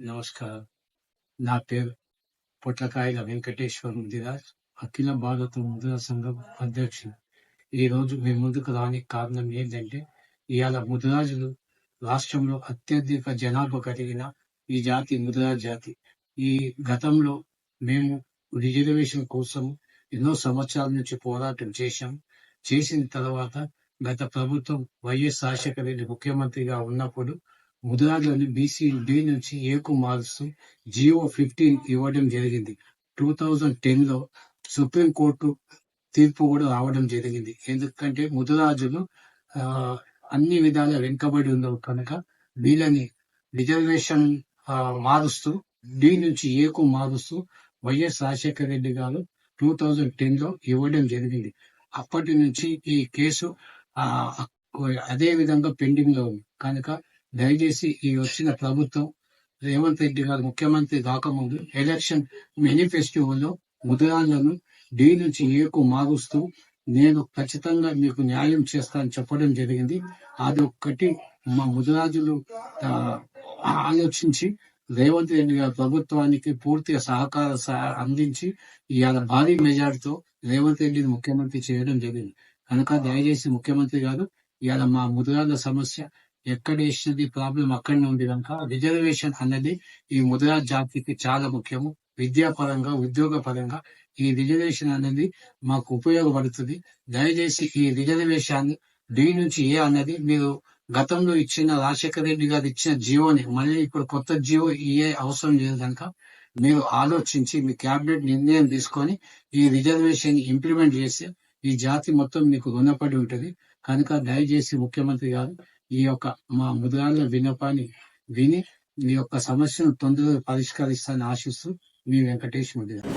నమస్కారం. నా పేరు పొట్లకాయల వెంకటేశ్వర ముదిరాజ్, అఖిల భారత ముద్రా సంఘం అధ్యక్షుడు. ఈరోజు మీ ముందుకు రానికి కారణం ఏంటంటే, ఇవాళ ముదిరాజులు రాష్ట్రంలో అత్యధిక జనాభా కలిగిన ఈ జాతి ముదిరాజ్ జాతి. ఈ గతంలో మేము రిజర్వేషన్ కోసం ఎన్నో సంవత్సరాల నుంచి పోరాటం చేశాం. చేసిన తర్వాత గత ప్రభుత్వం వైఎస్ రాజశేఖర రెడ్డి ముఖ్యమంత్రిగా ఉన్నప్పుడు ముదిరాజులను బీసీ డి నుంచి ఏకు మారుస్తూ జియో 15 ఇవ్వడం జరిగింది. 2010లో సుప్రీంకోర్టు తీర్పు కూడా రావడం జరిగింది. ఎందుకంటే ముదిరాజులు అన్ని విధాల వెనుకబడి ఉన్నారు కనుక వీళ్ళని రిజర్వేషన్ మారుస్తూ డి నుంచి ఏకు మారుస్తూ వైఎస్ రాజశేఖర రెడ్డి గారు 2010లో ఇవ్వడం జరిగింది. అప్పటి నుంచి ఈ కేసు అదే విధంగా పెండింగ్ లో ఉంది కనుక దయచేసి ఈ వచ్చిన ప్రభుత్వం రేవంత్ రెడ్డి గారు ముఖ్యమంత్రి కాకముందు ఎలక్షన్ మేనిఫెస్టోలో ముదిరాజులను డి నుంచి ఏకు మారుస్తూ నేను ఖచ్చితంగా మీకు న్యాయం చేస్తానని చెప్పడం జరిగింది. అది ఒక్కటి మా ముదిరాజులు ఆలోచించి రేవంత్ రెడ్డి గారి ప్రభుత్వానికి పూర్తిగా సహకారం అందించి ఇవాళ భారీ మెజార్టీతో రేవంత్ రెడ్డిని ముఖ్యమంత్రి చేయడం జరిగింది. కనుక దయచేసి ముఖ్యమంత్రి గారు ఇవాళ మా ముదిరాజుల సమస్య ఎక్కడ వేసినది ప్రాబ్లం అక్కడనే ఉంది కనుక రిజర్వేషన్ అన్నది ఈ ముదిరాజ్ జాతికి చాలా ముఖ్యము. విద్యాపరంగా ఉద్యోగ పరంగా ఈ రిజర్వేషన్ అనేది మాకు ఉపయోగపడుతుంది. దయచేసి ఈ రిజర్వేషన్ డి నుంచి ఏ అన్నది మీరు గతంలో ఇచ్చిన రాజశేఖర రెడ్డి గారు ఇచ్చిన జియోని మళ్ళీ ఇప్పుడు కొత్త జియో ఏ అవసరం లేదు కనుక మీరు ఆలోచించి మీ క్యాబినెట్ నిర్ణయం తీసుకొని ఈ రిజర్వేషన్ ఇంప్లిమెంట్ చేస్తే ఈ జాతి మొత్తం మీకు రుణపడి ఉంటుంది. కనుక దయచేసి ముఖ్యమంత్రి గారు ఈ యొక్క మా ముదిరాజుల విన్నపాన్ని విని మీ యొక్క సమస్యను తొందరగా పరిష్కరిస్తానని ఆశిస్తూ మీ వెంకటేష్ ముదిరాజ్.